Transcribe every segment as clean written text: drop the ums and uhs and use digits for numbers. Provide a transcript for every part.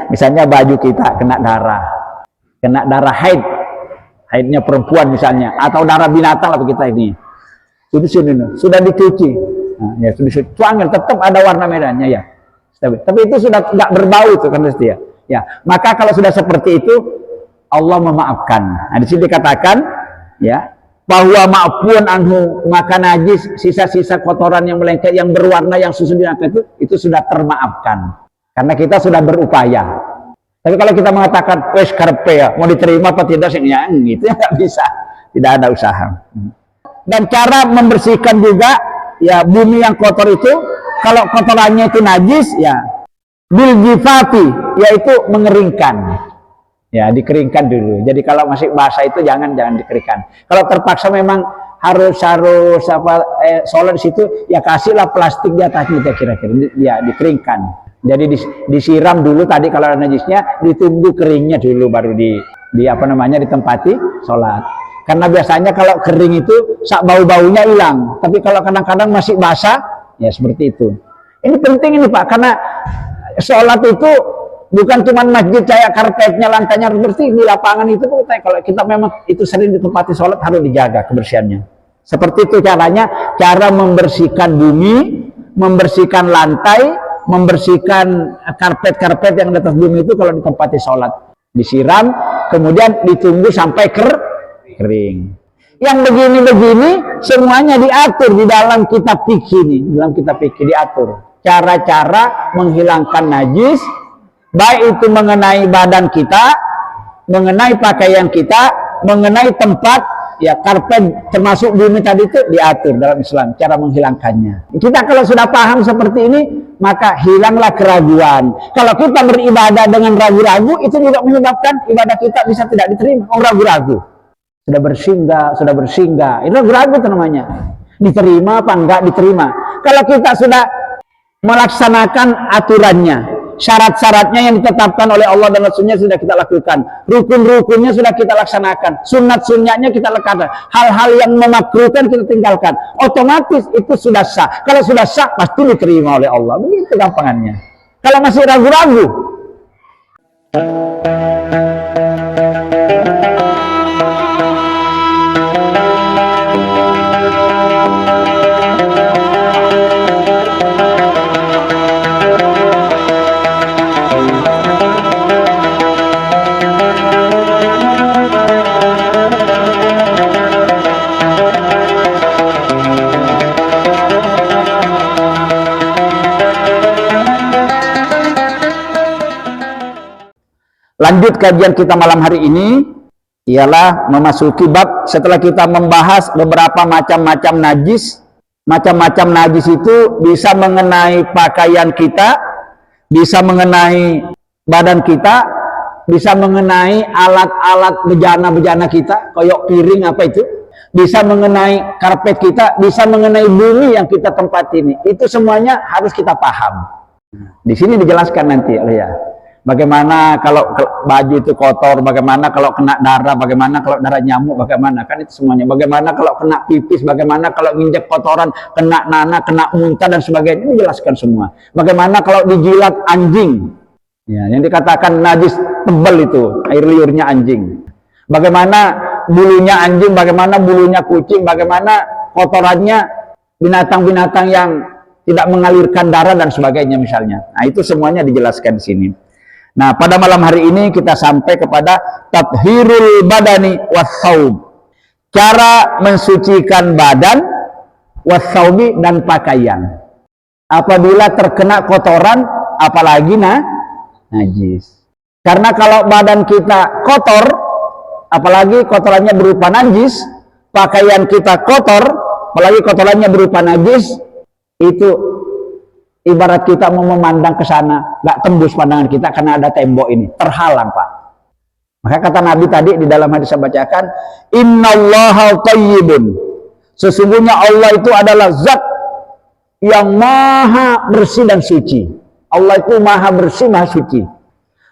Misalnya baju kita kena darah haidnya perempuan misalnya, atau darah binatang lah kita ini. Sudah dicuci, nah, ya sudah tuangin, tetap ada warna merahnya ya. Tapi itu sudah nggak berbau itu kan pasti ya. Ya, maka kalau sudah seperti itu Allah memaafkan. Nah, di sini dikatakan ya bahwa ma'fun anhu, maka najis, sisa-sisa kotoran yang melengket yang berwarna yang susu itu sudah termaafkan karena kita sudah berupaya. Tapi kalau kita mengatakan wes karpe ya mau diterima apa tidak sih ya, gitu ya nggak bisa, tidak ada usaha. Dan cara membersihkan juga ya bumi yang kotor itu, kalau kotorannya itu najis ya bil jifati, yaitu mengeringkan. Ya, dikeringkan dulu. Jadi kalau masih basah itu jangan dikeringkan. Kalau terpaksa memang harus sholat di situ, ya kasihlah plastik di atasnya kira-kira. Ya, dikeringkan. Jadi disiram dulu tadi kalau ada najisnya, ditunggu keringnya dulu baru ditempati sholat. Karena biasanya kalau kering itu bau-baunya hilang. Tapi kalau kadang-kadang masih basah, ya seperti itu. Ini penting ini Pak, karena sholat itu bukan cuma masjid kayak karpetnya, lantainya harus bersih, di lapangan itu pun kalau kita memang itu sering ditempati sholat harus dijaga kebersihannya. Seperti itu caranya, cara membersihkan bumi, membersihkan lantai, membersihkan karpet-karpet yang di atas bumi itu kalau ditempati sholat. Disiram, kemudian ditunggu sampai kering. Yang begini-begini semuanya diatur di dalam kitab fikih ini, dalam kitab fikih diatur cara-cara menghilangkan najis, baik itu mengenai badan kita, mengenai pakaian kita, mengenai tempat, ya karpet termasuk bumi tadi itu diatur dalam Islam, cara menghilangkannya. Kita kalau sudah paham seperti ini, maka hilanglah keraguan. Kalau kita beribadah dengan ragu-ragu, itu juga menyebabkan ibadah kita bisa tidak diterima. Ragu-ragu. Sudah bersinggah. Itu ragu-ragu itu namanya. Diterima apa enggak diterima. Kalau kita sudah melaksanakan aturannya, syarat-syaratnya yang ditetapkan oleh Allah dan Rasulnya sudah kita lakukan, rukun-rukunnya sudah kita laksanakan, sunat-sunatnya kita lakukan, hal-hal yang memakruhkan kita tinggalkan, otomatis itu sudah sah. Kalau sudah sah pasti diterima oleh Allah. Begitu gampangannya. Kalau masih ragu-ragu, lanjut kajian kita malam hari ini ialah memasuki bab setelah kita membahas beberapa macam-macam najis. Macam-macam najis itu bisa mengenai pakaian kita, bisa mengenai badan kita, bisa mengenai alat-alat bejana-bejana kita, koyok piring apa itu, bisa mengenai karpet kita, bisa mengenai bumi yang kita tempati ini. Itu semuanya harus kita paham. Di sini dijelaskan nanti ya. Bagaimana kalau baju itu kotor, bagaimana kalau kena darah, bagaimana kalau darah nyamuk, bagaimana, kan itu semuanya. Bagaimana kalau kena pipis, bagaimana kalau nginjek kotoran, kena nanah, kena muntah dan sebagainya, ini dijelaskan semua. Bagaimana kalau dijilat anjing, ya, yang dikatakan najis tebal itu, air liurnya anjing. Bagaimana bulunya anjing, bagaimana bulunya kucing, bagaimana kotorannya binatang-binatang yang tidak mengalirkan darah dan sebagainya misalnya. Nah, itu semuanya dijelaskan di sini. Nah, pada malam hari ini kita sampai kepada tathhirul badani wathawb. Cara mensucikan badan wathawbi dan pakaian. Apabila terkena kotoran, apalagi najis. Karena kalau badan kita kotor, apalagi kotorannya berupa najis, pakaian kita kotor, apalagi kotorannya berupa najis, itu ibarat kita mau memandang ke sana, nggak tembus pandangan kita karena ada tembok ini, terhalang Pak. Maka kata Nabi tadi di dalam hadis saya bacakan, innallaha thayyibun. Sesungguhnya Allah itu adalah zat yang maha bersih dan suci. Allah itu maha bersih, maha suci.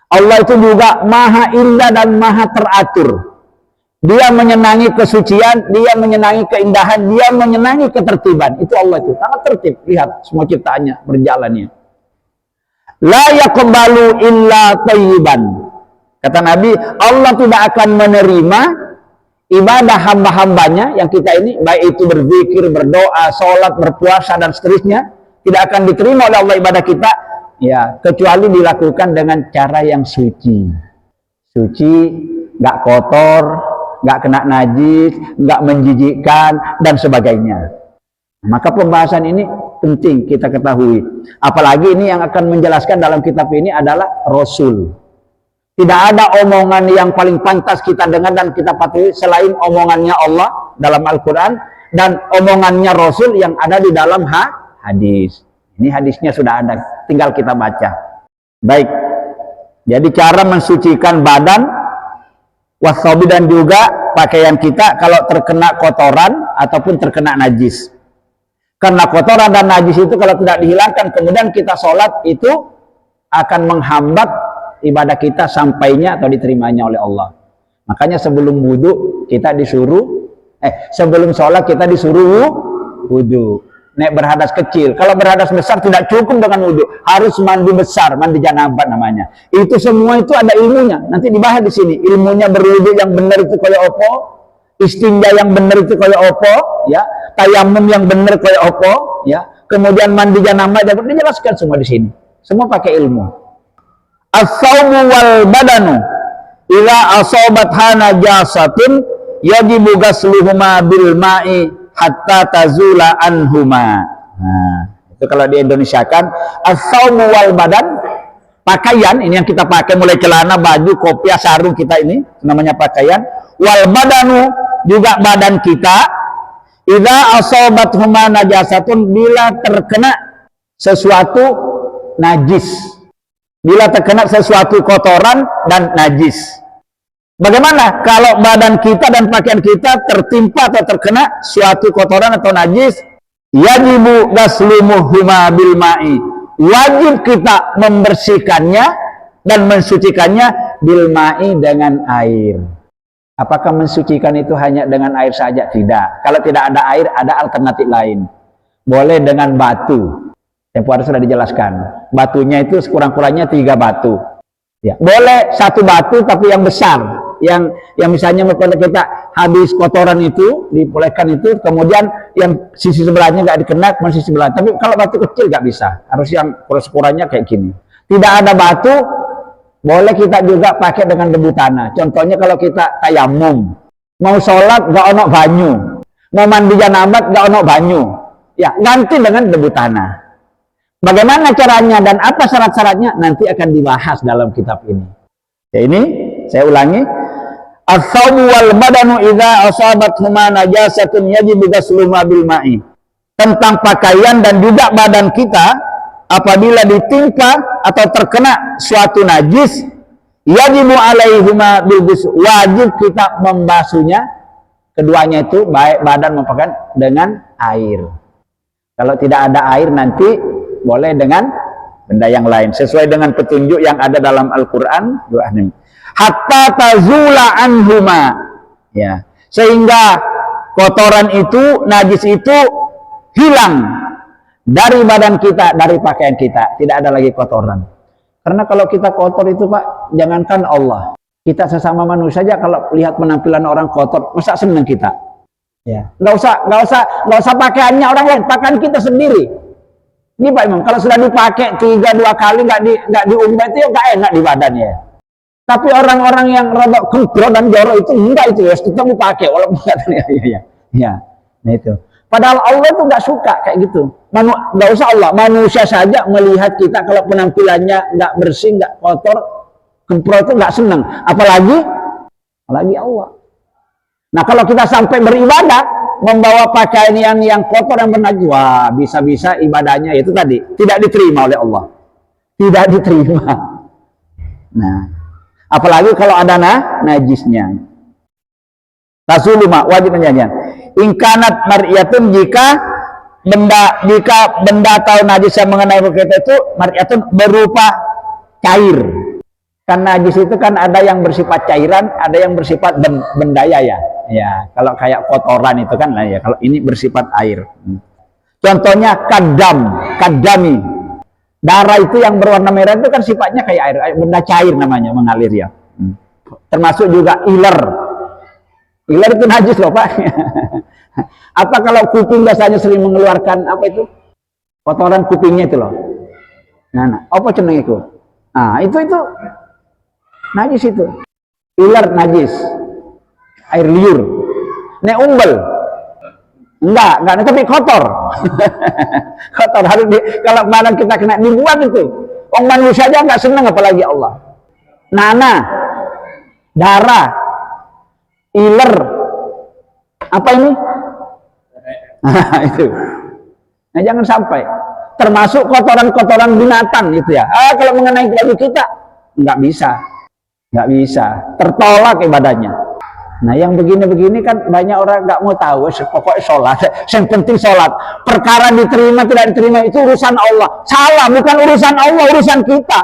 Allah itu juga maha indah dan maha teratur. Dia menyenangi kesucian, dia menyenangi keindahan, dia menyenangi ketertiban. Itu Allah itu sangat tertib. Lihat semua ciptaannya berjalannya. La yaqbalu illa thayyiban. Kata Nabi, Allah tidak akan menerima ibadah hamba-hambanya yang kita ini, baik itu berzikir, berdoa, sholat, berpuasa dan seterusnya, tidak akan diterima oleh Allah ibadah kita, ya, kecuali dilakukan dengan cara yang suci. Suci, nggak kotor, nggak kena najis, nggak menjijikkan dan sebagainya. Maka pembahasan ini penting kita ketahui. Apalagi ini yang akan menjelaskan dalam kitab ini adalah Rasul. Tidak ada omongan yang paling pantas kita dengar dan kita patuhi selain omongannya Allah dalam Al-Quran dan omongannya Rasul yang ada di dalam hadis. Ini hadisnya sudah ada, tinggal kita baca. Baik, jadi cara mensucikan badan, wasabi dan juga pakaian kita kalau terkena kotoran ataupun terkena najis. Karena kotoran dan najis itu kalau tidak dihilangkan, kemudian kita sholat itu akan menghambat ibadah kita sampainya atau diterimanya oleh Allah. Makanya sebelum wudhu kita disuruh, sebelum sholat kita disuruh wudhu. Nek berhadas kecil, kalau berhadas besar tidak cukup dengan wudhu, harus mandi besar, mandi janabat namanya. Itu semua itu ada ilmunya. Nanti dibahas di sini. Ilmunya berwudhu yang benar itu kayak opo, istinja yang benar itu kayak opo, ya, tayamum yang benar kayak opo, ya. Kemudian mandi janabat, dijelaskan semua di sini. Semua pakai ilmu. As-sawmu wal badanu idza asabat najasatun yajibu ghasluhuma bil ma'i hatta tazula anhuma. Nah, itu kalau di Indonesia kan as-sawmu wal badan, pakaian ini yang kita pakai mulai celana, baju, kopiah, sarung kita ini namanya pakaian. Wal badanu juga badan kita, idza asabathuma najasatun, bila terkena sesuatu najis. Bila terkena sesuatu kotoran dan najis. Bagaimana kalau badan kita dan pakaian kita tertimpa atau terkena suatu kotoran atau najis? Yajibu ghaslumuhuma bil ma'i. Wajib kita membersihkannya dan mensucikannya bil ma'i dengan air. Apakah mensucikan itu hanya dengan air saja? Tidak. Kalau tidak ada air, ada alternatif lain. Boleh dengan batu. Tempo hari sudah dijelaskan. Batunya itu sekurang-kurangnya 3 batu. Ya, boleh 1 batu tapi yang besar. Yang misalnya kita habis kotoran itu, dibolehkan itu, kemudian yang sisi sebelahnya nggak dikena, sisi sebelah. Tapi kalau batu kecil nggak bisa. Harus yang sekurang-kurangnya kayak gini. Tidak ada batu, boleh kita juga pakai dengan debu tanah. Contohnya kalau kita tayamum, mau sholat nggak ono banyu, mau mandi janabat nggak ono banyu, ya ganti dengan debu tanah. Bagaimana caranya dan apa syarat-syaratnya nanti akan dibahas dalam kitab ini. Ya, ini saya ulangi. As-sawmu wal badanu idza asabathuma najasatun yajibu ghasluhuma bil ma'i. Tentang pakaian dan juga badan kita apabila ditimpa atau terkena suatu najis, yajibu alaihima bil ghusl. Wajib kita membasuhnya, keduanya itu baik badan maupun pakaian, dengan air. Kalau tidak ada air nanti boleh dengan benda yang lain sesuai dengan petunjuk yang ada dalam Al-Qur'an. Hatta tazula anhuma, ya, sehingga kotoran itu, najis itu hilang dari badan kita, dari pakaian kita, tidak ada lagi kotoran. Karena kalau kita kotor itu Pak, jangankan Allah, kita sesama manusia saja kalau lihat penampilan orang kotor, masa senang kita? Ya, nggak usah pakaiannya orang lain, pakaian kita sendiri. Ini Pak Imam, kalau sudah dipakai 3-2 kali nggak diumbar itu nggak enak di badannya. Tapi orang-orang yang rodok kentro dan jorok itu enggak, itu ya kita mau pakai walaupun katanya ya. Nah itu. Padahal Allah itu nggak suka kayak gitu. Nggak usah Allah, manusia saja melihat kita kalau penampilannya nggak bersih, nggak kotor, kentro itu nggak senang. Apalagi Allah. Nah kalau kita sampai beribadah membawa pakaian yang kotor yang bernajis, wah bisa-bisa ibadahnya itu tadi tidak diterima oleh Allah, tidak diterima. Nah, apalagi kalau ada najisnya. Rasulullah wajib menjaga. Ingkanat mar'iyatun, jika benda atau najis yang mengenai kita itu mar'iyatun berupa cair. Kan najis itu kan ada yang bersifat cairan, ada yang bersifat benda ya. Ya, kalau kayak kotoran itu kan lah ya. Kalau ini bersifat air. Contohnya kadami. Darah itu yang berwarna merah itu kan sifatnya kayak air, benda cair namanya, mengalir ya. Termasuk juga iler. Iler itu najis loh Pak. Apa kalau kuping biasanya sering mengeluarkan apa itu? Kotoran kupingnya itu loh. Nah, apa cenderung itu? Nah, itu najis itu. Iler najis. Air liur. Nek umbel. Enggak, tapi kotor. Kotor harus kalau malam kita kena dibuat itu. Orang manusia aja enggak senang apalagi Allah. Nanah, darah, iler. Apa ini? Itu. Nah, jangan sampai termasuk kotoran-kotoran binatang gitu ya. Kalau mengenai baju kita enggak bisa, tertolak ibadahnya. Nah, yang begini-begini kan banyak orang nggak mau tahu. Pokoknya sholat, yang penting sholat. Perkara diterima tidak diterima itu urusan Allah. Salah, bukan urusan Allah, urusan kita.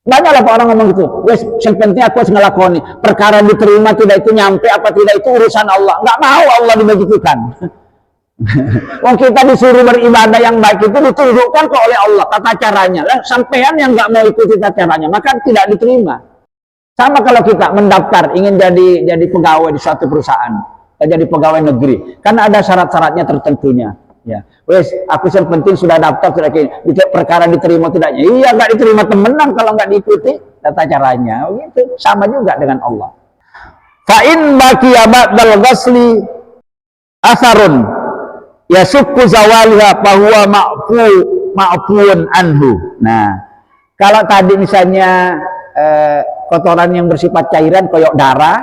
Banyaklah orang ngomong gitu. Wes, yang penting aku harus ngelakoni. Perkara diterima tidak itu nyampe apa tidak itu urusan Allah. Nggak mau Allah dibegitukan. Wong kita disuruh beribadah yang baik itu ditunjukkan kok oleh Allah tata caranya. Sampean yang nggak mau ikuti tata caranya maka tidak diterima. Sama kalau kita mendaftar ingin jadi pegawai di suatu perusahaan, jadi pegawai negeri, kan ada syarat-syaratnya tertentunya. Ya, wes, aku yang penting sudah daftar, sudah perkara diterima tidaknya. Iya, nggak diterima temenan kalau nggak diikuti tata caranya. Gitu, sama juga dengan Allah. Fa'in baqiya ba'dal ghasli asarun yasukku zawaliha fahuwa ma'fuun anhu. Nah, kalau tadi misalnya kotoran yang bersifat cairan koyok darah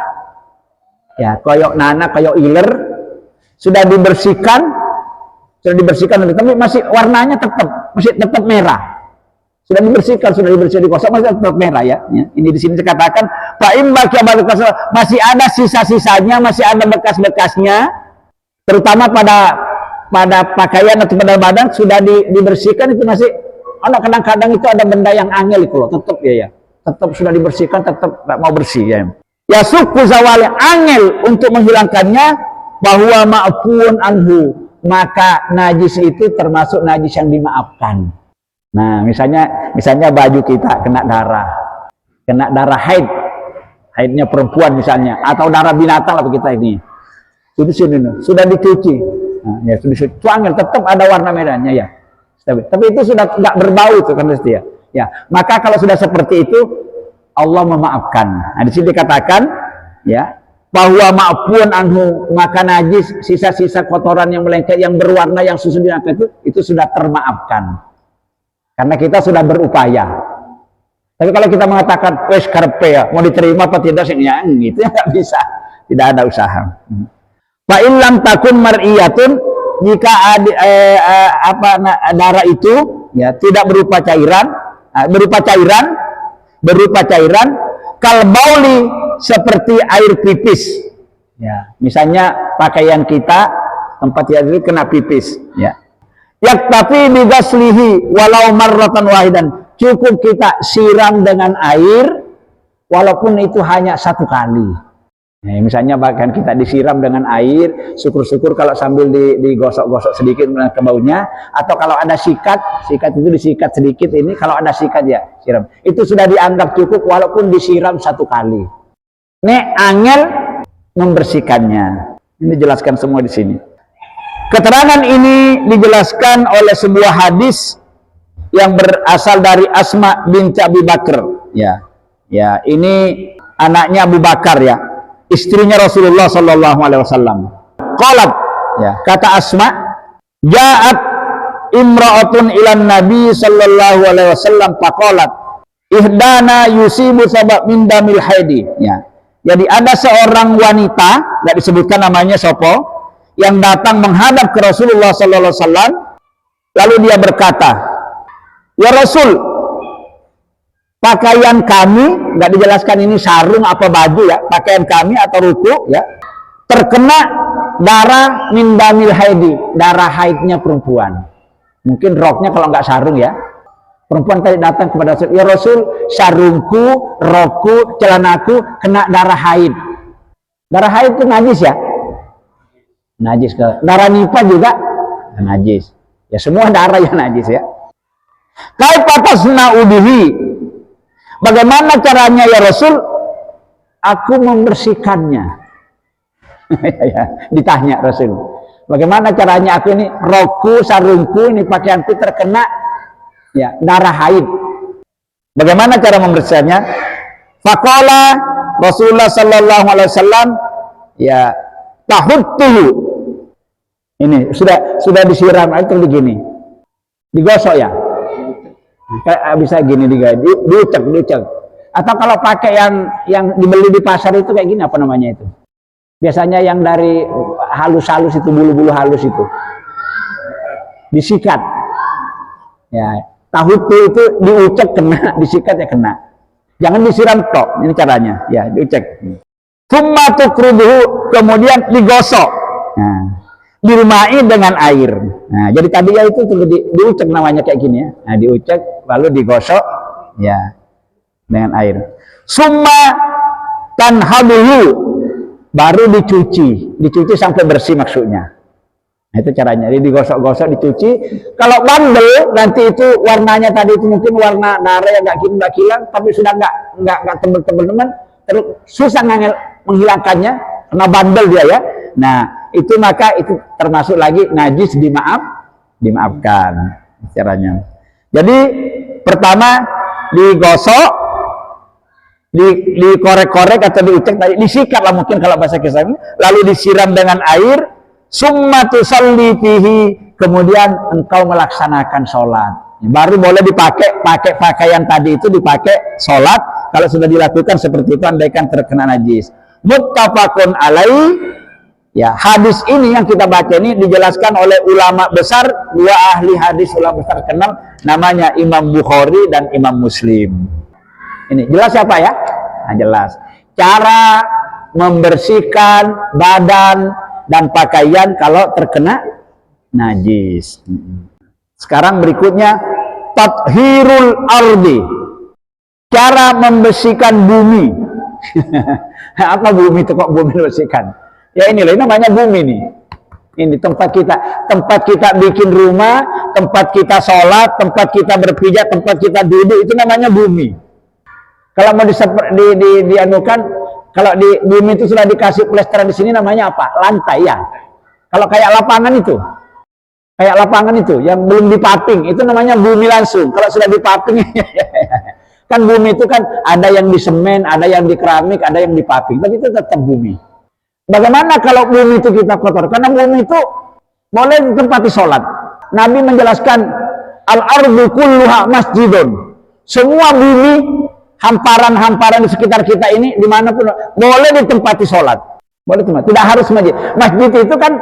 ya, koyok nanah, koyok iler sudah dibersihkan tapi masih warnanya masih tetap merah, sudah dibersihkan digosok masih tetap merah ya. Ini di sini dikatakan masih ada sisa-sisanya, masih ada bekas-bekasnya, terutama pada pakaian atau pada badan sudah dibersihkan itu masih kadang-kadang itu ada benda yang angel itu loh, tetap ya. Tetap sudah dibersihkan, tetap nggak mau bersih ya. Ya suku zawali angel untuk menghilangkannya, bahwa ma'fuun anhu, maka najis itu termasuk najis yang dimaafkan. Nah, misalnya baju kita kena darah haidnya perempuan misalnya, atau darah binatang lah kita ini. Sudah dicuci. Nah, ya sudah dicuci. Angel tetap ada warna merahnya ya. Tapi itu sudah nggak berbau itu kan pasti ya. Ya, maka kalau sudah seperti itu Allah memaafkan. Nah, di sini dikatakan ya, bahwa ma'fuun anhu, maka najis sisa-sisa kotoran yang melengket yang berwarna yang susu itu sudah termaafkan. Karena kita sudah berupaya. Tapi kalau kita mengatakan wes karpe ya, mau diterima apa tidak sih ya, gitu ya nggak bisa. Tidak ada usaha. Fa illam takun mar'iyatun, jika darah itu ya tidak berupa cairan kalbauli, seperti air pipis ya, misalnya pakaian kita tempat itu kena pipis ya, yaktafi bighaslihi walau marratan wahidan, cukup kita siram dengan air walaupun itu hanya satu kali. Nah, misalnya bahkan kita disiram dengan air, syukur-syukur kalau sambil digosok-gosok sedikit ke baunya, atau kalau ada sikat itu disikat sedikit, ini kalau ada sikat ya siram. Itu sudah dianggap cukup walaupun disiram satu kali. Nek angel membersihkannya. Ini dijelaskan semua di sini. Keterangan ini dijelaskan oleh sebuah hadis yang berasal dari Asma binti Abi Bakar. Ya, ini anaknya Abu Bakar ya. Istrinya Rasulullah Sallallahu Alaihi Wasallam. Qalat, ya, kata Asma, ja'at imra'atun ilan Nabi Sallallahu Alaihi Wasallam faqalat, ihdana yusibu sabab min damil haidi. Ya, jadi ada seorang wanita, tidak disebutkan namanya sopo, yang datang menghadap ke Rasulullah Sallallahu Alaihi Wasallam, lalu dia berkata, ya Rasul, pakaian kami, nggak dijelaskan ini sarung apa baju ya, pakaian kami atau ruku ya, terkena darah min damil haidi, darah haidnya perempuan. Mungkin roknya kalau nggak sarung ya. Perempuan tadi datang kepada Rasul, ya Rasul, sarungku, rokku, celanaku kena darah haid. Darah haid itu najis ya? Najis. Darah nifas juga najis. Ya semua darah yang najis ya. Kaifa tasna'u bihi? Bagaimana caranya ya Rasul? Aku membersihkannya. Ditanya Rasul. Bagaimana caranya aku ini roku, sarungku, ini pakaianku terkena ya darah haid. Bagaimana cara membersihkannya? Faqala Rasulullah sallallahu alaihi wasallam ya tahuttuhu. Ini sudah disiram itu begini. Digosok ya. Kayak bisa gini diucek. Atau kalau pakai yang dibeli di pasar itu kayak gini, apa namanya itu? Biasanya yang dari halus-halus itu, bulu-bulu halus itu. Disikat. Ya, tahutu itu diucek kena, disikat ya kena. Jangan disiram tok, ini caranya. Ya, diucek. Tsumma tukrubuhu, kemudian digosok. Nah, dirumai dengan air. Nah, jadi tadi ya itu diucek namanya kayak gini ya. Nah, diucek lalu digosok ya dengan air. Summa tanhabuhu, baru dicuci sampai bersih maksudnya. Nah, itu caranya. Jadi digosok-gosok, dicuci. Kalau bandel nanti itu warnanya tadi itu mungkin warna darah yang nggak hilang, tapi sudah nggak tebel-tebel teman, terus susah menghilangkannya karena bandel dia ya. Nah, itu maka itu termasuk lagi najis dimaafkan caranya. Jadi pertama digosok, dikorek-korek atau diucek tadi, disikat lah mungkin kalau bahasa kisah ini, lalu disiram dengan air, summa tusalli fihi, kemudian engkau melaksanakan sholat. Baru boleh pakai pakaian tadi itu dipakai sholat. Kalau sudah dilakukan seperti itu andaikan terkena najis. Muttafaqun alaih. Ya, hadis ini yang kita baca ini dijelaskan oleh ulama besar, dua ahli hadis ulama besar kenal, namanya Imam Bukhari dan Imam Muslim. Ini jelas siapa ya? Nah, jelas. Cara membersihkan badan dan pakaian kalau terkena najis. Sekarang berikutnya tathhirul ardi. Cara membersihkan bumi. Apa bumi itu kok bumi membersihkan? Ya inilah, ini namanya bumi nih. Ini tempat kita bikin rumah, tempat kita sholat, tempat kita berpijak, tempat kita duduk, itu namanya bumi. Kalau mau dianukan, kalau di bumi itu sudah dikasih plester di sini namanya apa? Lantai ya. Kalau kayak lapangan itu, yang belum dipaping, itu namanya bumi langsung. Kalau sudah dipaping, kan bumi itu kan ada yang di semen, ada yang di keramik, ada yang dipaping, tapi itu tetap bumi. Bagaimana kalau bumi itu kita kotor? Karena bumi itu boleh ditempati sholat. Nabi menjelaskan al-ardu kulluha masjidun. Semua bumi, hamparan-hamparan di sekitar kita ini, dimanapun boleh ditempati sholat. Boleh tempati. Tidak harus masjid. Masjid itu kan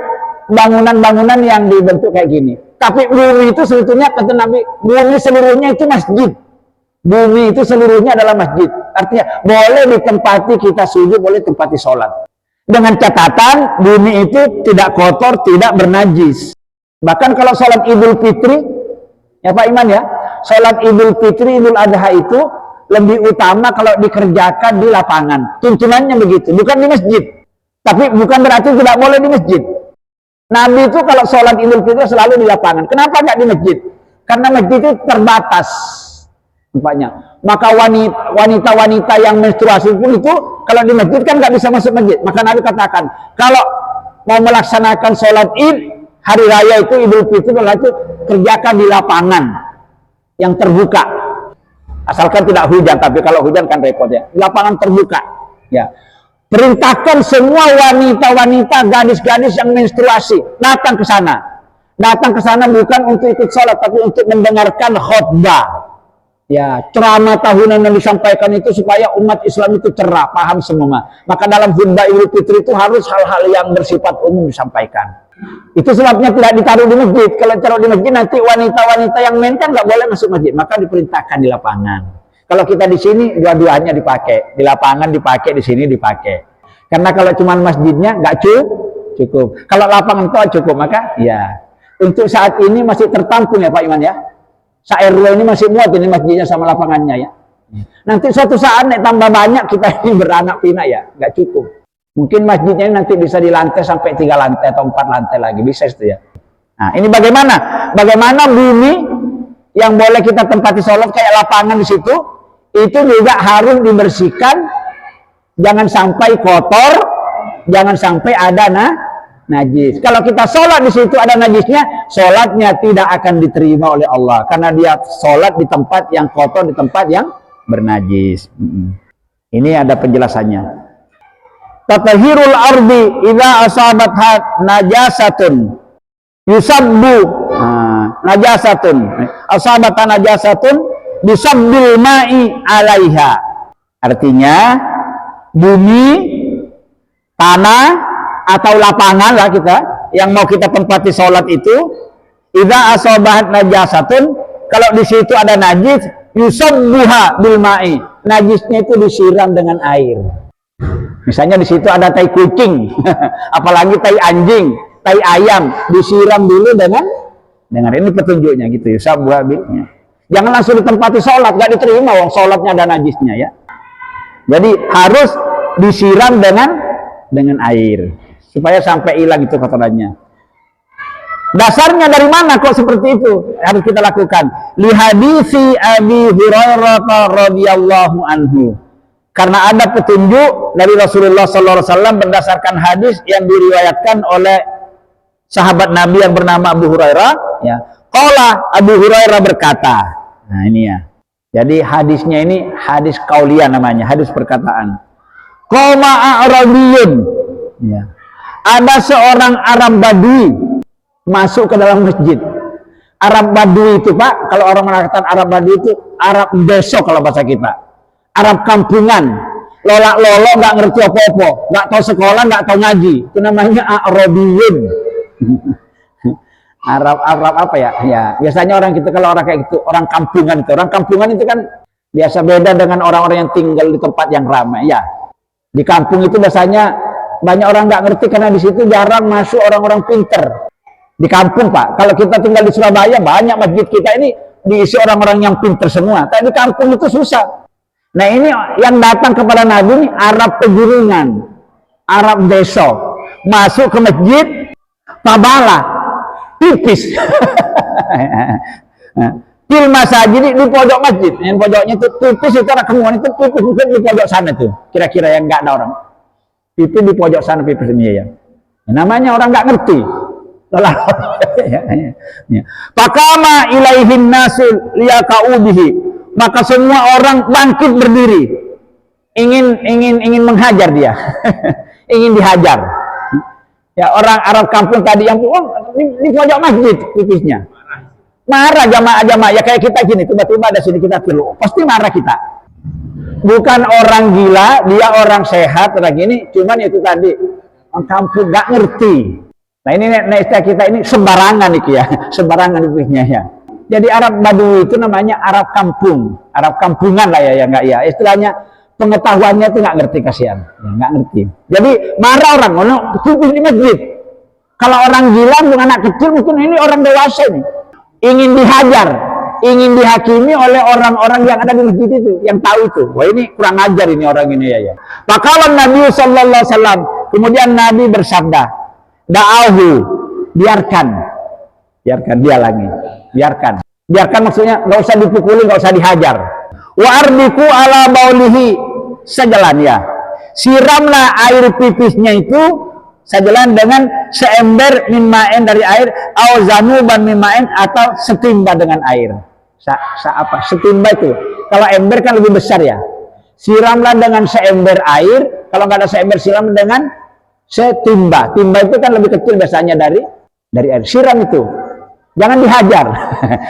bangunan-bangunan yang dibentuk kayak gini. Tapi bumi itu sebetulnya kata Nabi, bumi seluruhnya itu masjid. Bumi itu seluruhnya adalah masjid. Artinya boleh ditempati kita sujud, boleh tempati sholat. Dengan catatan bumi itu tidak kotor, tidak bernajis. Bahkan kalau sholat Idul Fitri, ya Pak Iman ya, sholat Idul Fitri, Idul Adha itu lebih utama kalau dikerjakan di lapangan. Tuntunannya begitu, bukan di masjid. Tapi bukan berarti tidak boleh di masjid. Nabi itu kalau sholat Idul Fitri selalu di lapangan. Kenapa nggak di masjid? Karena masjid itu terbatas tempatnya. Maka wanita-wanita yang menstruasi pun itu kalau di masjid kan nggak bisa masuk masjid. Maka Nabi katakan, kalau mau melaksanakan sholat Id, hari raya itu Idul Fitri itu kerjakan di lapangan yang terbuka. Asalkan tidak hujan, tapi kalau hujan kan repot ya. Lapangan terbuka. Ya. Perintahkan semua wanita-wanita, gadis-gadis yang menstruasi datang ke sana. Datang ke sana bukan untuk ikut sholat, tapi untuk mendengarkan khutbah. Ya, ceramah tahunan yang disampaikan itu supaya umat Islam itu cerah, paham semua. Maka dalam khutbah Idul Fitri itu harus hal-hal yang bersifat umum disampaikan. Itu sebabnya tidak ditaruh di masjid. Kalau taruh di masjid nanti wanita-wanita yang main kan nggak boleh masuk masjid. Maka diperintahkan di lapangan. Kalau kita di sini dua-duanya dipakai, di lapangan dipakai, di sini dipakai. Karena kalau cuma masjidnya nggak cukup. Kalau lapangan itu cukup, maka ya. Untuk saat ini masih tertampung ya Pak Iman ya. Sa-RW ini masih muat ini masjidnya sama lapangannya ya. Nanti suatu saat nek tambah banyak kita ini beranak pinak ya, nggak cukup. Mungkin masjidnya ini nanti bisa dilantai sampai 3 lantai atau 4 lantai lagi, bisa itu ya. Nah, ini bagaimana? Bagaimana bumi yang boleh kita tempati sholat kayak lapangan di situ, itu juga harus dibersihkan, jangan sampai kotor, jangan sampai ada najis. Kalau kita sholat di situ ada najisnya, sholatnya tidak akan diterima oleh Allah, karena dia sholat di tempat yang kotor, di tempat yang bernajis. Ini ada penjelasannya. Tatahirul ardi idza asabat najasatun yusabbu najasatun asabat najasatun bisabbil ma'i alaiha. Artinya bumi, tanah atau lapangan lah kita yang mau kita tempati sholat itu, idza asabat najasatun, kalau di situ ada najis, yusabbuha bil ma'i, najisnya itu disiram dengan air. Misalnya di situ ada tai kucing, apalagi tai anjing, tai ayam, disiram dulu dengan ini petunjuknya gitu, yusabbuha bilnya. Jangan langsung ditempati sholat, gak diterima wong sholatnya ada najisnya ya. Jadi harus disiram dengan air supaya sampai hilang itu kotorannya. Dasarnya dari mana kok seperti itu harus kita lakukan? Li hadisi Abi Hurairah radhiyallahu anhu. Karena ada petunjuk dari Rasulullah sallallahu alaihi wasallam berdasarkan hadis yang diriwayatkan oleh sahabat Nabi yang bernama Abu Hurairah, ya. Qala Abu Hurairah berkata. Nah, ini ya. Jadi hadisnya ini hadis qauliyah namanya, hadis perkataan. Qama a'rabiyun. Ya. Ada seorang Arab Badui masuk ke dalam masjid. Arab Badui itu, Pak, kalau orang mengatakan Arab Badui itu Arab desa kalau bahasa kita. Arab kampungan, lolak-lolok, nggak ngerti apa-apa, nggak tahu sekolah, nggak tahu ngaji. Itu namanya Arabiyun. Arab apa ya? Ya, biasanya orang kita kalau orang kayak gitu, orang kampungan itu. Orang kampungan itu kan biasa beda dengan orang-orang yang tinggal di tempat yang ramai. Ya, di kampung itu biasanya banyak orang nggak ngerti karena di situ jarang masuk orang-orang pinter. Di kampung, Pak, kalau kita tinggal di Surabaya banyak masjid kita ini diisi orang-orang yang pinter semua. Tapi di kampung itu susah. Nah, ini yang datang kepada Nabi ini Arab pegunungan, Arab desa, masuk ke masjid, tabala, pipis. Fil masajid, di pojok masjid, yang pojoknya itu pipis, itu orang kemuan itu pipis mungkin di pojok sana tuh, kira-kira yang nggak ada orang. Pipis di pojok sana, pipis ini ya. Namanya orang nggak ngerti. Pakama ilaihin nasul liyakaubihi. Maka semua orang bangkit berdiri, ingin menghajar dia, ingin dihajar. Ya, orang Arab kampung tadi yang di pojok masjid pipisnya, marah jamaah ya kayak kita gini, tiba-tiba ada sini kita tilu, pasti marah kita. Bukan orang gila, dia orang sehat kayak gini, cuman itu tadi orang kampung nggak ngerti. Nah ini istilah kita ini sembarangan nih ya, sembarangan pipisnya ya. Jadi Arab Badui itu namanya Arab kampung, Arab kampungan lah ya, nggak ya. Istilahnya pengetahuannya itu nggak ngerti, kasihan, ya, nggak ngerti. Jadi marah orang, pipis di masjid. Kalau orang gila, bukan anak kecil, mungkin ini orang dewasa nih, ingin dihajar, ingin dihakimi oleh orang-orang yang ada di masjid itu, yang tahu itu. Wah ini kurang ajar ini orang ini ya. Maka Nabi Sallallahu Alaihi Wasallam, kemudian Nabi bersabda, da'ahu, biarkan dia lagi. Biarkan maksudnya nggak usah dipukuli, nggak usah dihajar. Wa ardiku ala baulihi, sejalan ya. Siramlah air pipisnya itu sejalan dengan seember min ma'in dari air, au zanuban min ma'in, atau setimba dengan air. Setimba itu. Kalau ember kan lebih besar ya. Siramlah dengan seember air, kalau nggak ada seember siram dengan setimba. Timba itu kan lebih kecil biasanya dari air. Siram itu. Jangan dihajar.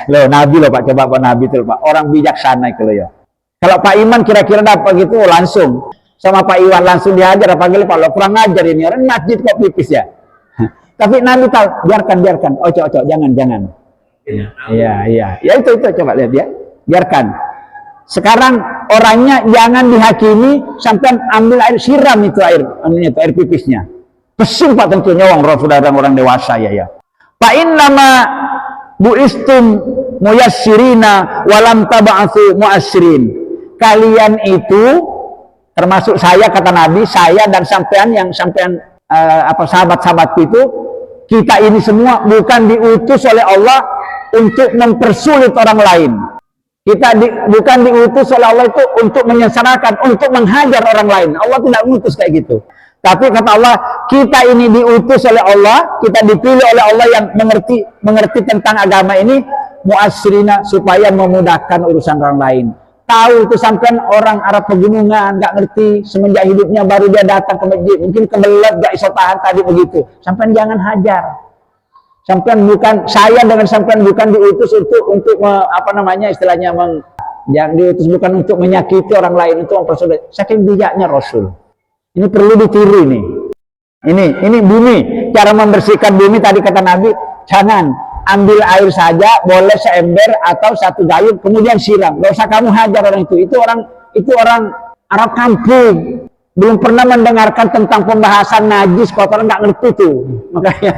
Loh, Nabi loh Pak, coba Pak Nabi itu Pak, orang bijaksana itu loh ya. Kalau Pak Iman kira-kira dapat gitu langsung sama Pak Iwan langsung dihajar, apalagi Pak lo kurang ngajar ini orang masjid kok pipis ya. Tapi Nabi tahu, biarkan. Oh, jangan. Iya. Ya itu coba lihat ya. Biarkan. Sekarang orangnya jangan dihakimi sampai ambil air, siram itu air pipisnya. Pesing Pak tentunya orang dewasa ya. Fa innama buistum muyassirina walam tab'atsu mu'assirin. Kalian itu termasuk saya, kata Nabi, saya dan sampean yang sahabat-sahabatku itu, kita ini semua bukan diutus oleh Allah untuk mempersulit orang lain. Kita bukan diutus oleh Allah itu untuk menyengsarakan, untuk menghajar orang lain. Allah tidak mengutus kayak gitu. Tapi kata Allah, kita ini diutus oleh Allah, kita dipilih oleh Allah yang mengerti tentang agama ini, mu'assirina, supaya memudahkan urusan orang lain. Tahu itu sampean orang Arab pegunungan, nggak ngerti, semenjak hidupnya baru dia datang ke masjid, mungkin kebelet, gak iso tahan tadi begitu. Sampean jangan hajar. Sampean bukan, saya dengan sampean bukan diutus untuk apa namanya istilahnya, yang diutus bukan untuk menyakiti orang lain, untuk mempersulit. Saking bijaknya Rasul. Ini perlu ditiru nih. Ini bumi, cara membersihkan bumi tadi kata Nabi, jangan ambil air saja, boleh seember atau satu gayung, kemudian siram. Gak usah kamu hajar orang itu. Itu orang Arab kampung, belum pernah mendengarkan tentang pembahasan najis, kotoran, nggak ngerti tuh. Makanya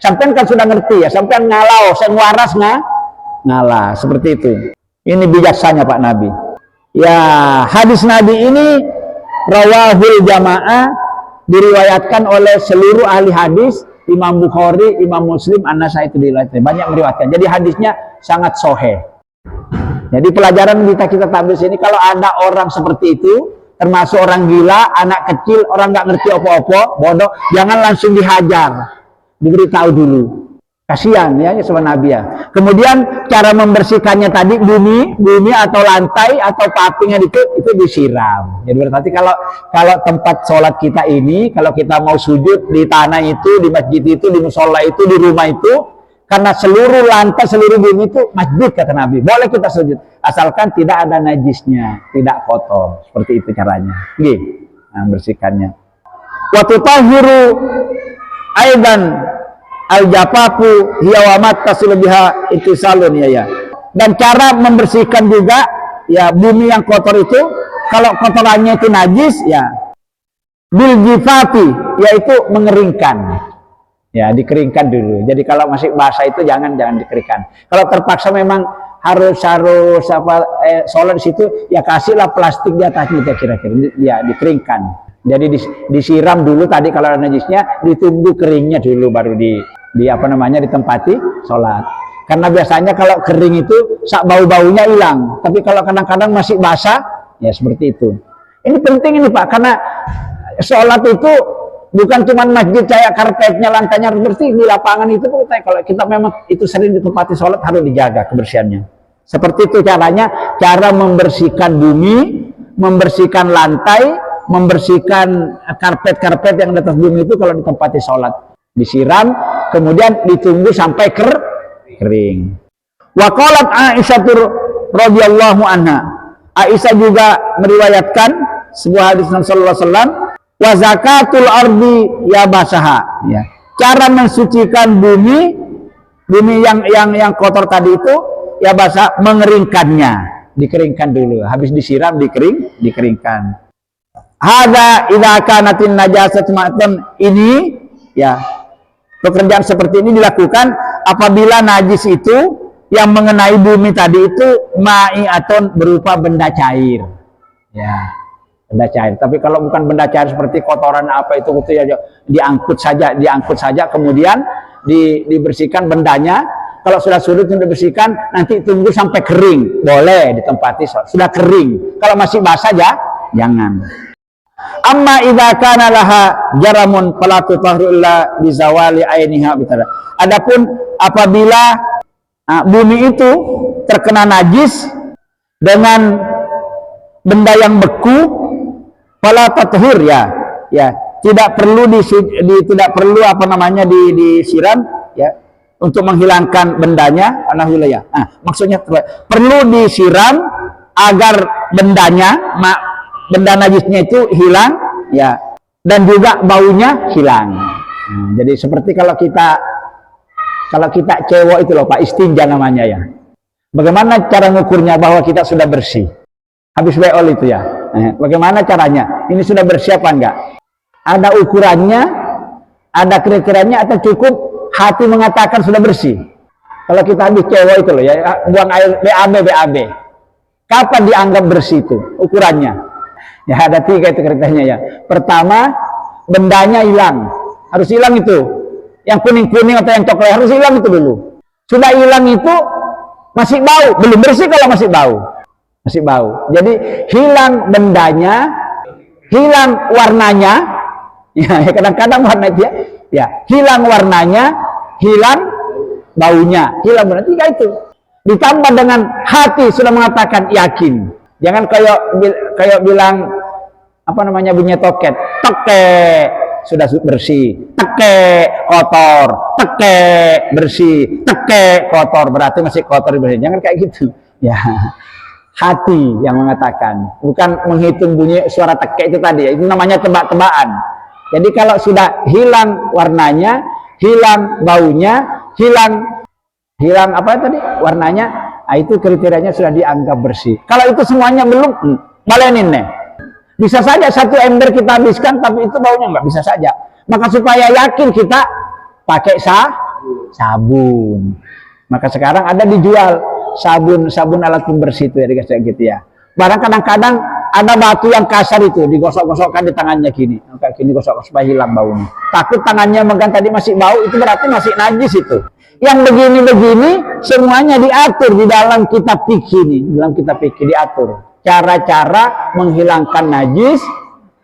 sampean kan sudah ngerti ya, sampean ngalau, saya waras ngalah, seperti itu. Ini bijaksana Pak Nabi. Ya, hadis Nabi ini rawahul jamaah, diriwayatkan oleh seluruh ahli hadis, Imam Bukhari, Imam Muslim, An-Nasai, itu diriwayatkan. Banyak meriwayatkan. Jadi hadisnya sangat sahih. Jadi pelajaran kita tampil sini, kalau ada orang seperti itu, termasuk orang gila, anak kecil, orang nggak ngerti apa-apa, bodoh, jangan langsung dihajar. Diberitahu dulu. Kasihan ya sama Nabi ya. Kemudian cara membersihkannya tadi, bumi atau lantai atau papingnya itu disiram. Jadi berarti kalau tempat sholat kita ini, kalau kita mau sujud di tanah itu, di masjid itu, di musola itu, di rumah itu, karena seluruh lantai, seluruh bumi itu masjid kata Nabi, boleh kita sujud asalkan tidak ada najisnya, tidak kotor. Seperti itu caranya. Gini, bersihkannya. Wa tutahhiru aidan al-jafafu hiya wa mattasil biha ittisalun ya. Dan cara membersihkan juga ya, bumi yang kotor itu, kalau kotorannya itu najis ya, bil jifafi, yaitu mengeringkan. Ya, dikeringkan dulu. Jadi kalau masih basah itu jangan dikeringkan. Kalau terpaksa memang harus sholat di situ, ya kasihlah plastik di atasnya kira-kira, ya dikeringkan. Jadi disiram dulu tadi kalau ada najisnya, ditunggu keringnya dulu baru ditempati sholat. Karena biasanya kalau kering itu bau-baunya hilang, tapi kalau kadang-kadang masih basah, ya seperti itu. Ini penting ini Pak, karena sholat itu bukan cuma masjid kayak karpetnya, lantainya harus bersih, di lapangan itu kalau kita memang itu sering ditempati sholat harus dijaga kebersihannya. Seperti itu caranya, cara membersihkan bumi, membersihkan lantai, membersihkan karpet-karpet yang di atas bumi itu kalau ditempati sholat. Disiram, kemudian ditunggu sampai kering. Wa qalat Aisyah radhiyallahu anha. Aisyah juga meriwayatkan sebuah hadis Nabi sallallahu alaihi wasallam, wa zakatul ardi ya basaha, ya. Cara mensucikan bumi yang kotor tadi itu ya basah, mengeringkannya, dikeringkan dulu, habis disiram dikeringkan. Hadza idza kanatin najasatu ma'tan, ini ya, pekerjaan seperti ini dilakukan apabila najis itu yang mengenai bumi tadi itu ma'i'atun, berupa benda cair. Ya, benda cair. Tapi kalau bukan benda cair seperti kotoran apa itu ya, diangkut saja kemudian dibersihkan bendanya. Kalau sudah surut dibersihkan, nanti tunggu sampai kering, boleh ditempati sudah kering. Kalau masih basah jangan. Amma idza kana laha jaramun fala tutahhiru illa bizawali ainiha bitara. Adapun apabila bumi itu terkena najis dengan benda yang beku, fala tathhir ya, tidak perlu disiram ya, untuk menghilangkan bendanya. Alhamdulillah. Maksudnya perlu disiram agar benda najisnya itu hilang ya, dan juga baunya hilang. Jadi seperti kalau kita cewek itu loh Pak, istinja namanya ya. Bagaimana cara ngukurnya bahwa kita sudah bersih? Habis beol itu ya. Bagaimana caranya? Ini sudah bersih apa enggak? Ada ukurannya, ada kira-kiranya, atau cukup hati mengatakan sudah bersih? Kalau kita habis cewek itu loh ya, buang air BAB. Kapan dianggap bersih itu ukurannya? Ya ada 3 itu kriterianya ya. Pertama, bendanya hilang, harus hilang itu. Yang kuning-kuning atau yang coklat harus hilang itu dulu. Sudah hilang itu masih bau, belum bersih kalau masih bau. Masih bau. Jadi hilang bendanya, hilang warnanya. Ya, kadang-kadang warna dia, ya, hilang warnanya, hilang baunya, hilang benar. Tiga itu. Ditambah dengan hati sudah mengatakan yakin. Jangan kayak bilang apa namanya bunyi toket, teke sudah bersih, teke kotor, teke bersih, teke kotor, berarti masih kotor bersih. Jangan kayak gitu. Ya. Hati yang mengatakan, bukan menghitung bunyi suara teke itu tadi. Itu namanya tebak-tebakan. Jadi kalau sudah hilang warnanya, hilang baunya, hilang apa tadi warnanya, nah itu kriterianya sudah dianggap bersih. Kalau itu semuanya belum, balenin nih. Bisa saja satu ember kita habiskan, tapi itu baunya nggak, bisa saja. Maka supaya yakin kita pakai sabun. Maka sekarang ada dijual sabun alat pembersih itu ya, dikasih gitu ya. Barang kadang-kadang ada batu yang kasar itu digosok-gosokkan di tangannya gini, kayak gini gosok supaya hilang baunya. Takut tangannya megang tadi masih bau, itu berarti masih najis itu. Yang begini-begini semuanya diatur di dalam kitab fikih ini, dalam kitab fikih diatur cara-cara menghilangkan najis,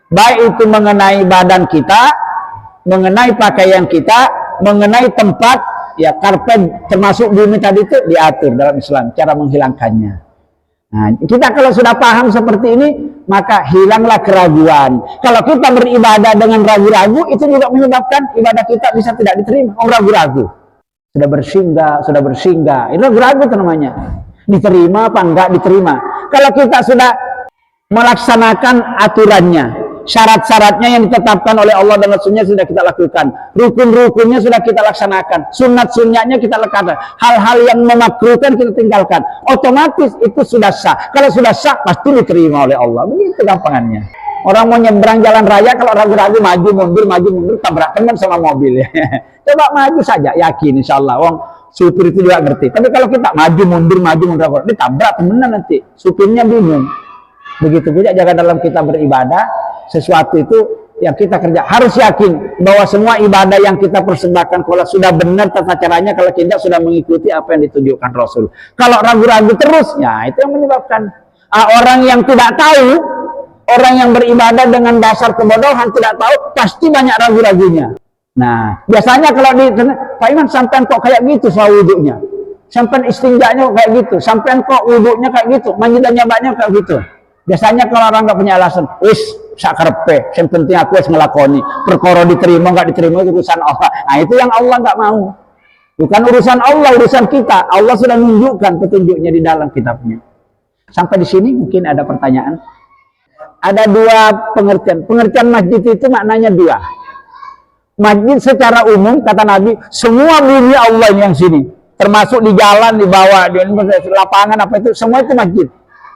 baik itu mengenai badan kita, mengenai pakaian kita, mengenai tempat, ya karpet termasuk bumi tadi itu diatur dalam Islam cara menghilangkannya. Nah, kita kalau sudah paham seperti ini, maka hilanglah keraguan. Kalau kita beribadah dengan ragu-ragu, itu juga menyebabkan ibadah kita bisa tidak diterima. Oh, ragu-ragu. Sudah bersih enggak? Itu ragu-ragu itu namanya. Diterima apa enggak diterima. Kalau kita sudah melaksanakan aturannya, syarat-syaratnya yang ditetapkan oleh Allah dan Rasulnya sudah kita lakukan, rukun-rukunnya sudah kita laksanakan, sunat-sunatnya kita lakukan, hal-hal yang memakruhkan kita tinggalkan, otomatis itu sudah sah. Kalau sudah sah pasti diterima oleh Allah. Begitu gampangannya. Orang mau nyebrang jalan raya, kalau ragu-ragu maju mundur tabrak teman sama mobil ya. Coba maju saja, yakin insya Allah. Wong supir itu juga ngerti. Tapi kalau kita maju mundur ditabrak temenan nanti, supirnya bingung. Begitu juga jaga dalam kita beribadah, sesuatu itu yang kita kerja harus yakin bahwa semua ibadah yang kita persembahkan kalau sudah benar tata caranya, kalau tidak sudah mengikuti apa yang ditunjukkan Rasul. Kalau ragu-ragu terus, ya itu yang menyebabkan orang yang tidak tahu, orang yang beribadah dengan dasar kebodohan tidak tahu, pasti banyak ragu-ragunya. Nah, biasanya kalau di Pak Iman sampean kok kayak gitu soal wudhunya, sampean istinjanya kok kayak gitu, sampean kok wudhunya kayak gitu, manjidannya banyak kayak gitu. Biasanya kalau orang nggak punya alasan, wis sakarpe, yang penting aku harus ngelakoni, perkara diterima nggak diterima itu urusan Allah. Nah itu yang Allah nggak mau, bukan urusan Allah, urusan kita. Allah sudah menunjukkan petunjuknya di dalam kitabnya. Sampai di sini mungkin ada pertanyaan. Ada dua pengertian masjid itu maknanya dua. Masjid secara umum kata Nabi, semua bumi Allah ini yang sini, termasuk di jalan, di bawah, di lapangan apa itu, semua itu masjid.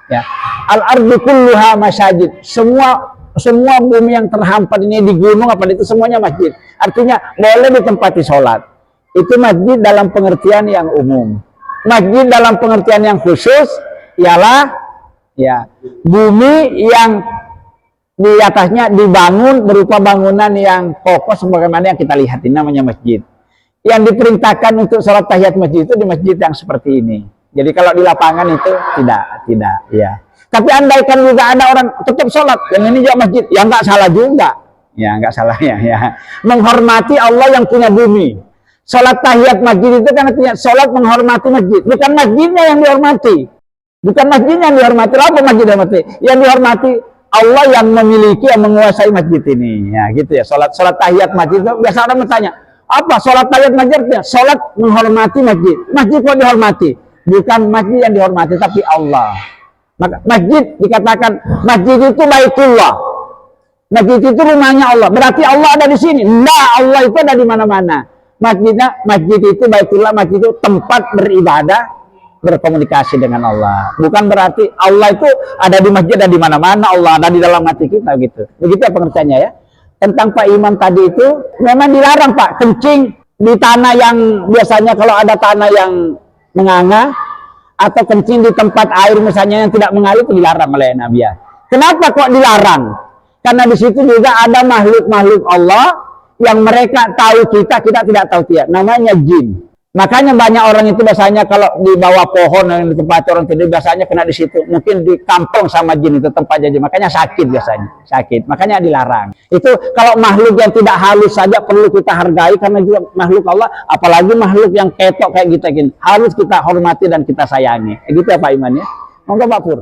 Ya, al-ardu kulluha masajid. Semua bumi yang terhampar ini di gunung apa itu semuanya masjid. Artinya boleh ditempati sholat. Itu masjid dalam pengertian yang umum. Masjid dalam pengertian yang khusus ialah ya bumi yang di atasnya dibangun berupa bangunan yang kokoh sebagaimana yang kita lihat ini namanya masjid. Yang diperintahkan untuk sholat tahiyat masjid itu di masjid yang seperti ini. Jadi kalau di lapangan itu tidak ya. Tapi andaikan juga ada orang tetap sholat, yang ini juga masjid, ya nggak salah juga. Ya nggak salah ya. Menghormati Allah yang punya bumi. Sholat tahiyat masjid itu kan artinya sholat menghormati masjid, bukan masjidnya yang dihormati. Bukan masjidnya yang dihormati, apa masjid yang dihormati? Yang dihormati Allah yang memiliki, yang menguasai masjid ini. Ya gitu ya, sholat tahiyat masjid itu biasa orang bertanya, apa sholat tahiyat masjid? Sholat menghormati masjid. Masjid kok dihormati? Bukan masjid yang dihormati, tapi Allah. Maka masjid dikatakan masjid itu baitullah. Masjid itu rumahnya Allah. Berarti Allah ada di sini. Enggak, Allah itu ada di mana-mana. Masjid itu baitullah, masjid itu tempat beribadah, berkomunikasi dengan Allah. Bukan berarti Allah itu ada di masjid, ada di mana-mana. Allah ada di dalam hati kita gitu. Begitu pengertiannya ya. Tentang Pak Imam tadi itu memang dilarang Pak kencing di tanah yang biasanya kalau ada tanah yang menganga atau kencing di tempat air misalnya yang tidak mengalir itu dilarang oleh Nabi ya. Kenapa kok dilarang? Karena di situ juga ada makhluk-makhluk Allah yang mereka tahu kita tidak tahu dia. Namanya jin. Makanya banyak orang itu biasanya kalau di bawah pohon yang di tempat orang tidur biasanya kena di situ. Mungkin di kampung sama jin itu tempat jadi. Makanya sakit biasanya, sakit. Makanya dilarang. Itu kalau makhluk yang tidak halus saja perlu kita hargai karena juga makhluk Allah. Apalagi makhluk yang ketok kayak kita gini, harus kita hormati dan kita sayangi. Gitu ya Pak Iman ya. Monggo Pak Pur.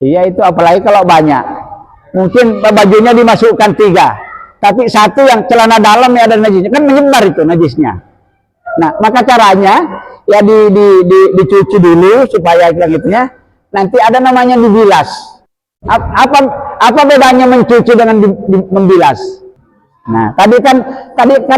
Iya itu apalagi kalau banyak. Mungkin bajunya dimasukkan 3, tapi satu yang celana dalam ya ada najisnya, kan menyebar itu najisnya. Nah, maka caranya ya dicuci dulu supaya gitu ya. Nanti ada namanya dibilas. Apa bedanya mencuci dengan membilas? Nah, tadi kan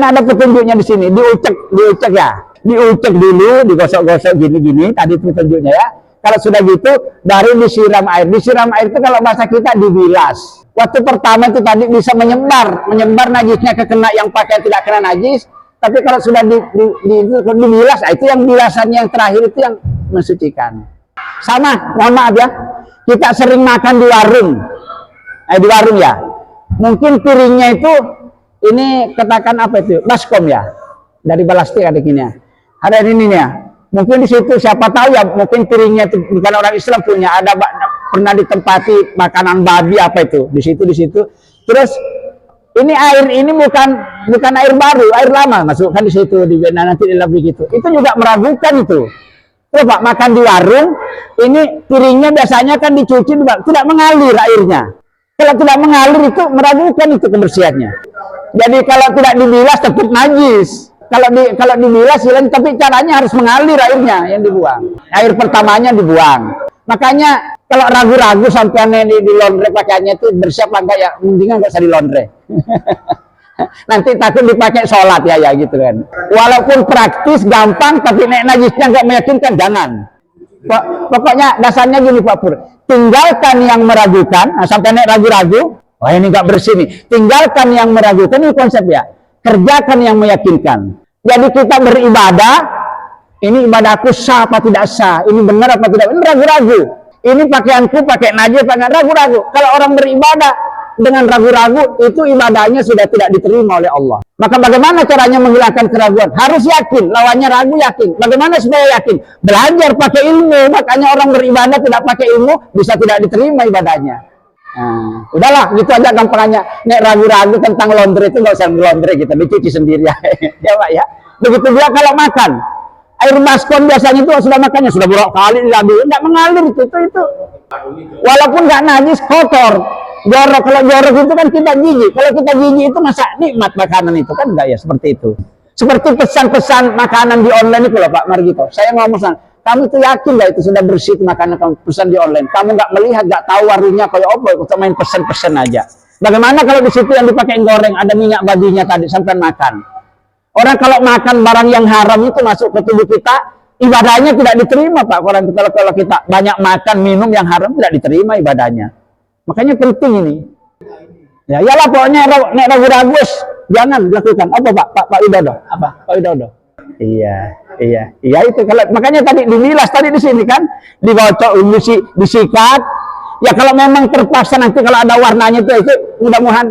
ada petunjuknya di sini, diucek ya. Diucek dulu, digosok-gosok gini-gini, tadi petunjuknya ya. Kalau sudah gitu, baru disiram air. Disiram air itu kalau bahasa kita dibilas. Waktu pertama itu tadi bisa menyebar najisnya ke kena yang pakai tidak kena najis. Tapi kalau sudah dibilas, itu yang bilasannya yang terakhir itu yang mensucikan. Sama, mohon maaf ya, kita sering makan di warung, di warung ya. Mungkin piringnya itu, ini katakan apa itu, baskom ya, dari balastik ada gini ya. Ada ini ya. Mungkin di situ siapa tahu ya, mungkin piringnya itu bukan orang Islam punya, ada pernah ditempati makanan babi apa itu, di situ. Terus ini air ini bukan air baru, air lama masukkan di situ nanti lebih gitu. Itu juga meragukan itu. Coba makan di warung, ini piringnya biasanya kan dicuci tidak mengalir airnya. Kalau tidak mengalir itu meragukan itu kebersihannya. Jadi kalau tidak dibilas tetap najis. Kalau dibilas hilang, tapi caranya harus mengalir airnya yang dibuang. Air pertamanya dibuang. Makanya kalau ragu-ragu sampai di laundry pakaiannya itu bersiap enggak ya, mendingan enggak usah di laundry. Nanti takut dipakai sholat ya gitu kan. Walaupun praktis gampang, tapi najisnya enggak meyakinkan, jangan. Pokoknya dasarnya gini Pak Pur, tinggalkan yang meragukan. Nah, sampai ragu-ragu, wah ini enggak bersih nih. Tinggalkan yang meragukan, ini konsep ya. Kerjakan yang meyakinkan. Jadi kita beribadah, ini ibadahku sah apa tidak sah, ini benar apa tidak, ini ragu-ragu. Ini pakaianku pakai najis, pakai ragu-ragu. Kalau orang beribadah dengan ragu-ragu, itu ibadahnya sudah tidak diterima oleh Allah. Maka bagaimana caranya menghilangkan keraguan? Harus yakin, lawannya ragu yakin. Bagaimana supaya yakin? Belajar pakai ilmu. Makanya orang beribadah tidak pakai ilmu, bisa tidak diterima ibadahnya. Nah, udahlah, gitu aja gampangnya. Nek ragu-ragu tentang laundry itu nggak usah laundry kita, dicuci sendiri ya. Ya Pak ya. Begitu juga kalau makan. Air baskom biasanya itu sudah makannya sudah berapa kali diambil, nggak mengalir itu. Walaupun nggak najis, kotor. Jorok, kalau jorok itu kan kita jijik. Kalau kita jijik itu masa nikmat makanan itu kan enggak ya, seperti itu. Seperti pesan-pesan makanan di online itu loh Pak Margito. Saya ngomong sana, kamu itu yakin nggak itu sudah bersih makanan kamu pesan di online? Kamu nggak melihat, nggak tahu warungnya kayak apa, kita main pesen-pesen aja. Bagaimana kalau di situ yang dipakai goreng ada minyak babinya tadi sampai makan? Orang kalau makan barang yang haram itu masuk ke tubuh kita, ibadahnya tidak diterima Pak. Kalau kita banyak makan minum yang haram tidak diterima ibadahnya. Makanya penting ini. Ya iyalah pokoknya nek ragu-ragu jangan lakukan. Apa Pak Widodo? Apa Pak Widodo? Iya itu kalau makanya tadi dibilas tadi di sini kan dibocok disikat. Ya kalau memang terpaksa nanti kalau ada warnanya itu mudah-mudahan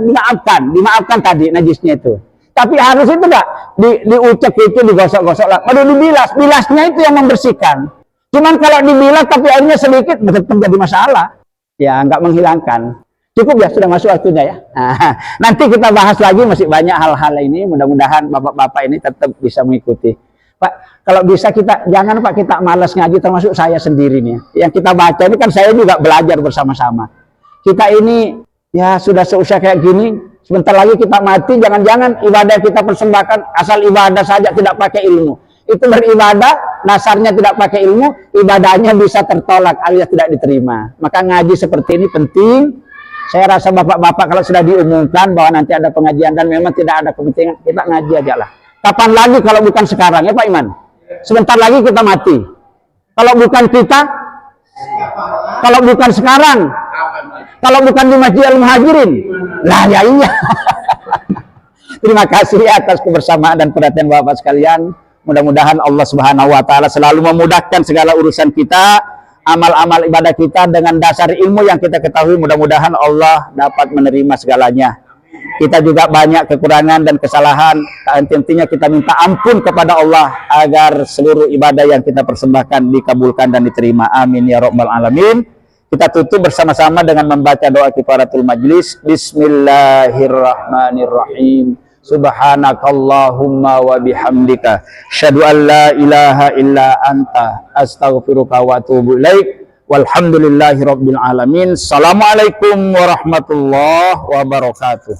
dimaafkan tadi najisnya itu. Tapi harus itu enggak diucek itu digosok-gosok lah. Baru dibilas, bilasnya itu yang membersihkan. Cuman kalau dibilas tapi airnya sedikit tetap jadi masalah. Ya enggak menghilangkan. Cukup ya, sudah masuk waktunya ya. Nah, nanti kita bahas lagi masih banyak hal-hal ini. Mudah-mudahan bapak-bapak ini tetap bisa mengikuti. Pak, kalau bisa jangan Pak kita malas ngaji, termasuk saya sendiri nih. Yang kita baca ini kan saya juga belajar bersama-sama. Kita ini ya sudah seusia kayak gini, sebentar lagi kita mati, jangan-jangan ibadah kita persembahkan asal ibadah saja tidak pakai ilmu. Itu beribadah, dasarnya tidak pakai ilmu, ibadahnya bisa tertolak alias tidak diterima. Maka ngaji seperti ini penting. Saya rasa bapak-bapak kalau sudah diumumkan bahwa nanti ada pengajian dan memang tidak ada kepentingan, kita ngaji aja lah. Kapan lagi kalau bukan sekarang ya Pak Iman? Sebentar lagi kita mati. Kalau bukan kita, kalau bukan sekarang, kalau bukan di Masjid Al-Muhajirin, lah ya iya. Terima kasih atas kebersamaan dan perhatian Bapak sekalian. Mudah-mudahan Allah Subhanahu wa taala selalu memudahkan segala urusan kita, amal-amal ibadah kita dengan dasar ilmu yang kita ketahui. Mudah-mudahan Allah dapat menerima segalanya. kita juga banyak kekurangan dan kesalahan. Intinya kita minta ampun kepada Allah agar seluruh ibadah yang kita persembahkan dikabulkan dan diterima. Amin ya rabbal alamin. Kita tutup bersama-sama dengan membaca doa kifaratul majlis. Bismillahirrahmanirrahim. Subhanakallahumma wa bihamdika asyhadu an la ilaha illa anta astaghfiruka wa atubu ilaik. Walhamdulillahirabbil alamin. Assalamualaikum warahmatullahi wabarakatuh.